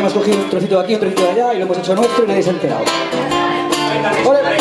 hemos cogido un trocito de aquí, un trocito de allá y lo hemos hecho nuestro y nadie se ha enterado. ¡Ole!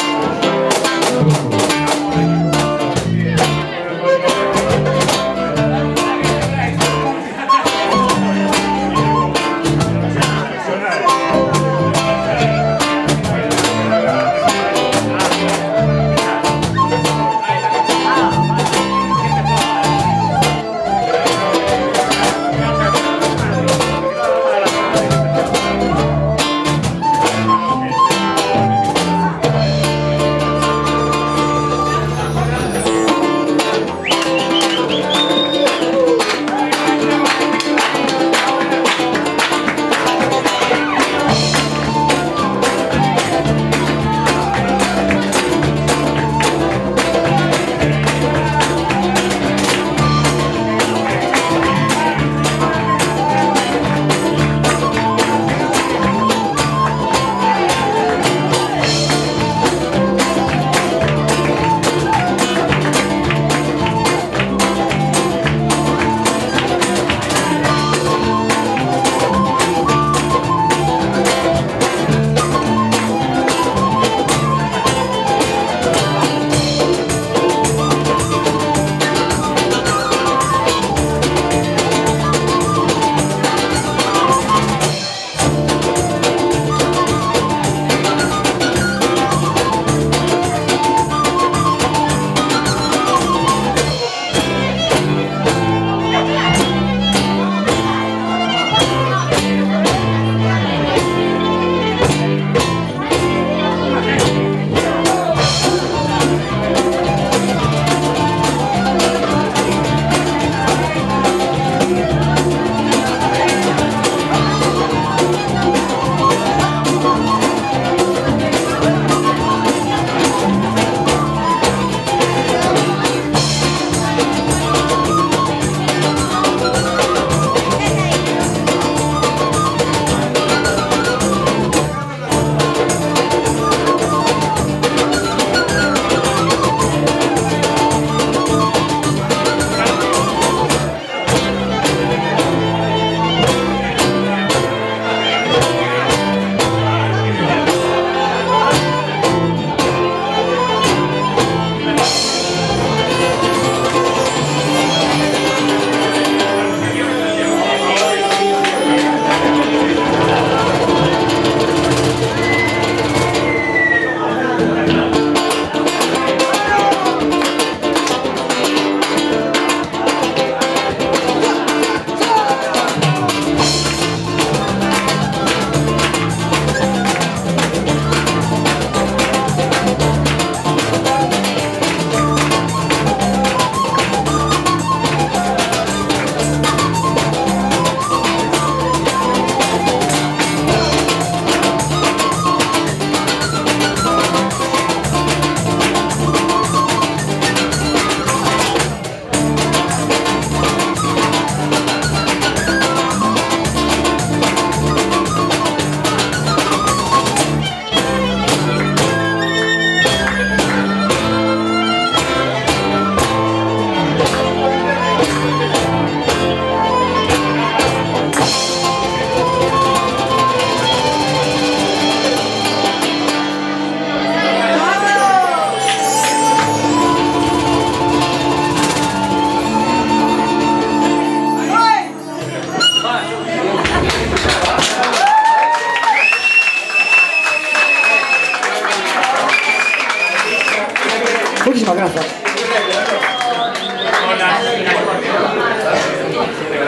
Muchísimas gracias.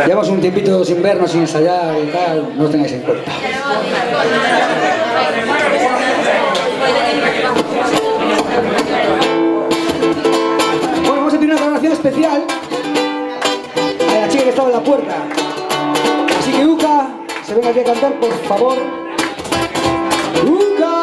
Llevamos un tiempito sin vernos, sin ensayar y tal, no os tengáis en cuenta. Bueno, vamos a pedir una grabación especial a la chica que estaba en la puerta. Así que Uca, se venga aquí a cantar, por favor. ¡Uca!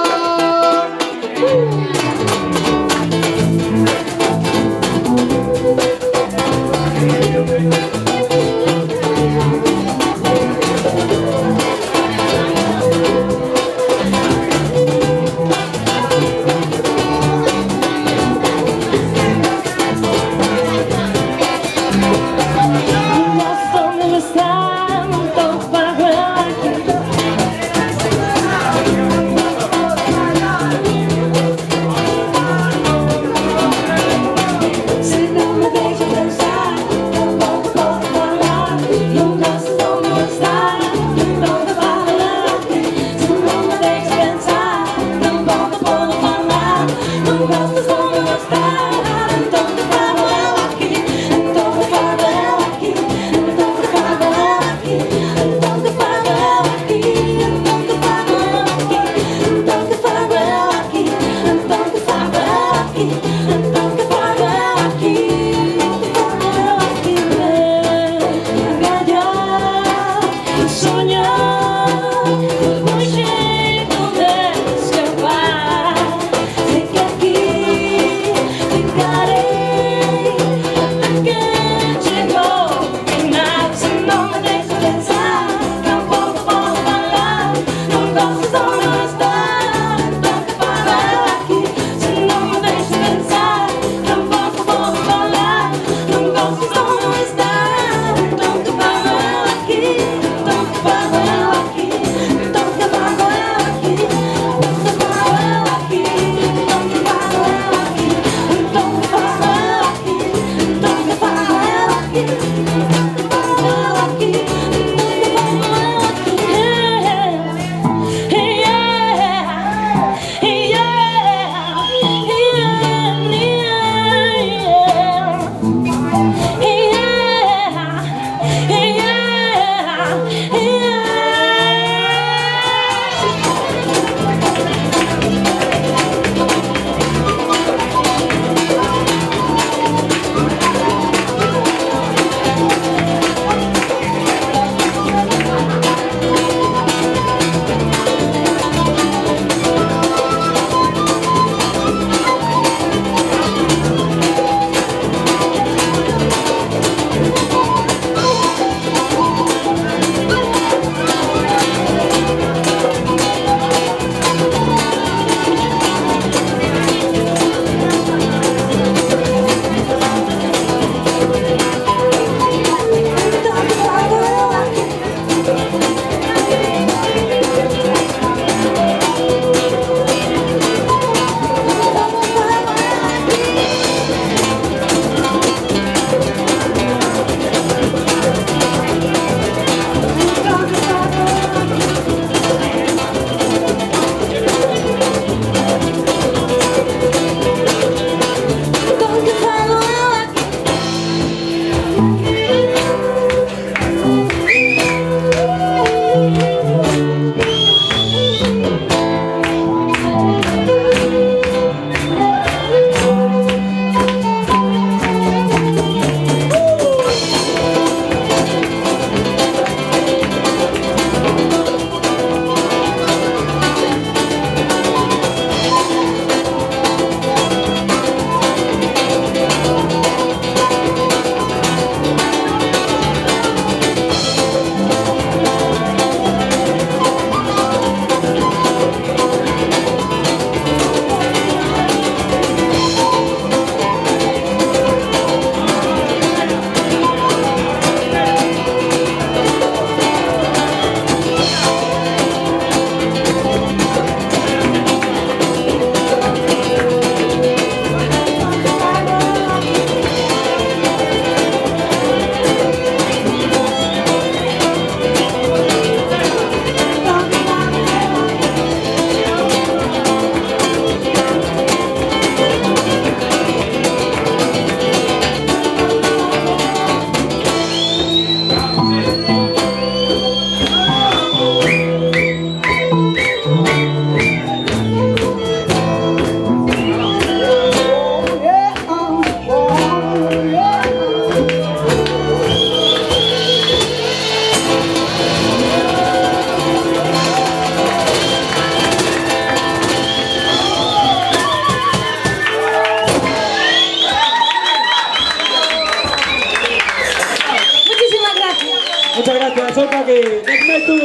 Soka que Nekmetu.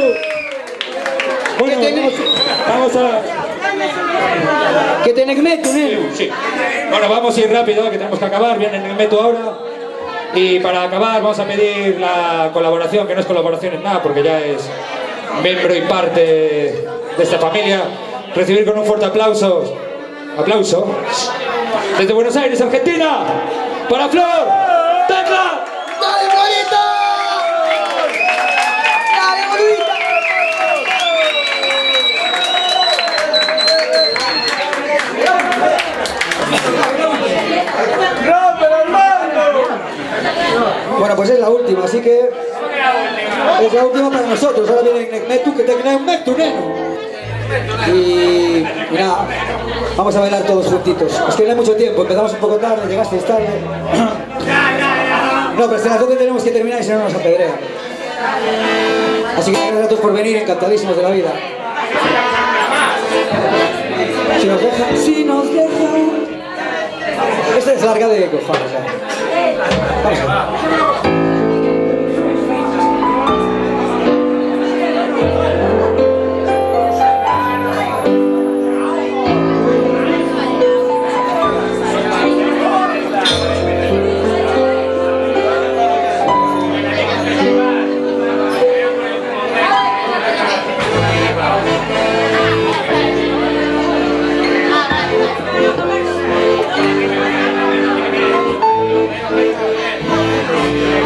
Bueno, vamos a... Que te Nekmetu, neno. Sí. Bueno, vamos a ir rápido, que tenemos que acabar. Viene Nekmetu ahora. Y para acabar vamos a pedir la colaboración, que no es colaboración en nada, porque ya es miembro y parte de esta familia. Recibir con un fuerte aplauso desde Buenos Aires, Argentina, para Flor Tecla. ¡Dale, Florita! ¡Dale, boludita! Bueno, pues es la última, así que es la última para nosotros. Ahora viene Nekmetu, que te Nekmetu, neno. Y nada, vamos a bailar todos juntitos. Es que no hay mucho tiempo, empezamos un poco tarde, llegasteis tarde. No, pero hasta las 12 tenemos que terminar y si no nos apedrean. Así que gracias a todos por venir, encantadísimos de la vida. Si nos dejan, si nos dejan. Este es. Es larga de cojones, ya. Vamos a ver.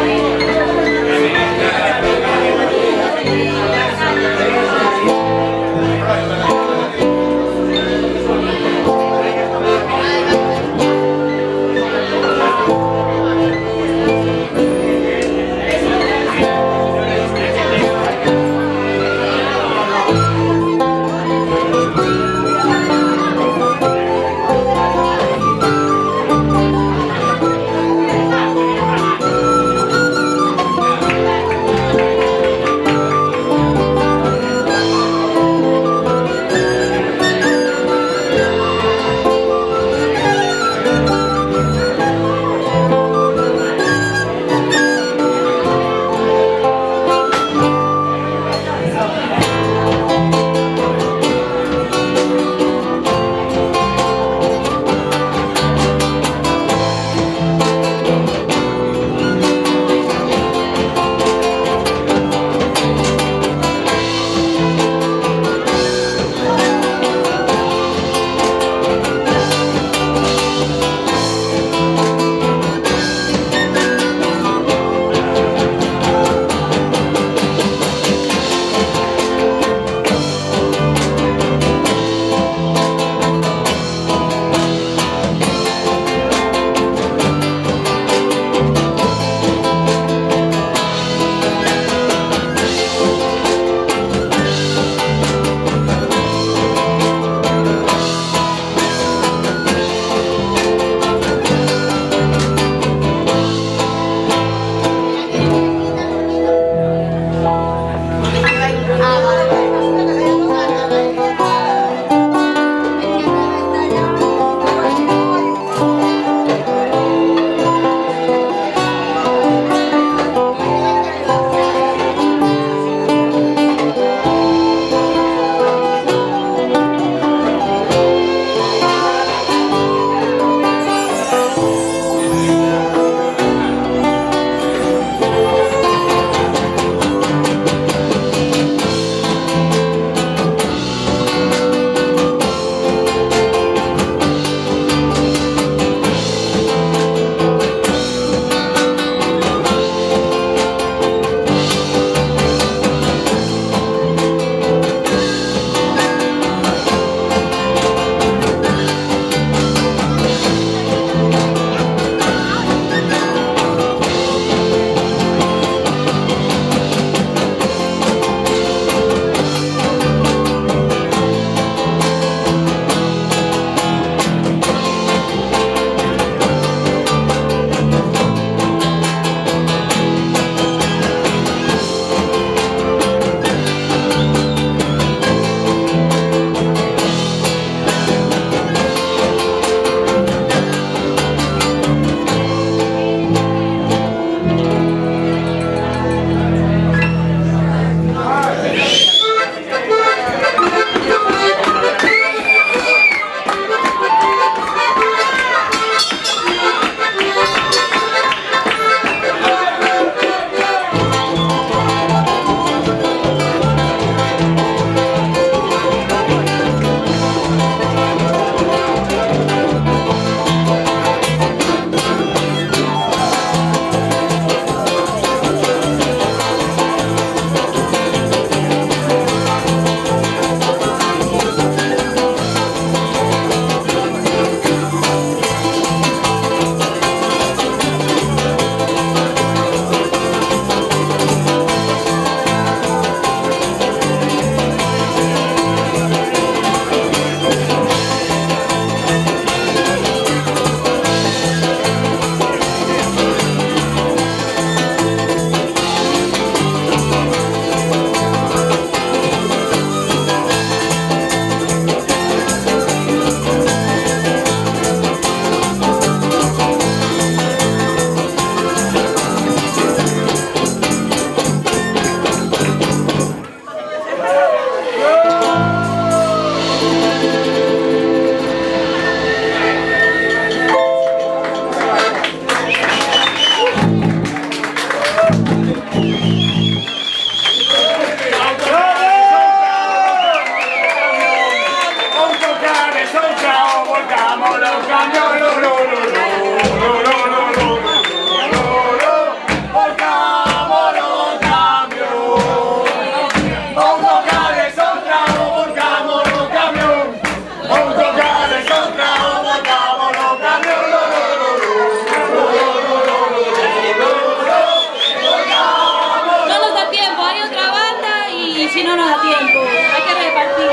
Si no nos da tiempo, hay que repartir.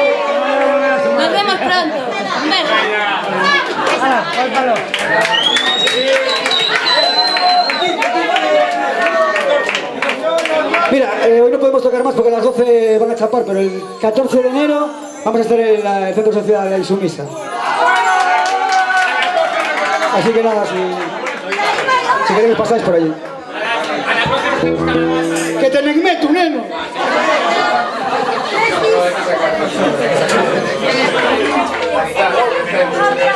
Nos vemos pronto. Un beso. Mira, hoy no podemos tocar más porque a las 12 van a chapar, pero el 14 de enero vamos a estar en el Centro Social de Insumisa. Así que nada, si queréis pasáis por allí. ¡Que te meto, neno! Gracias.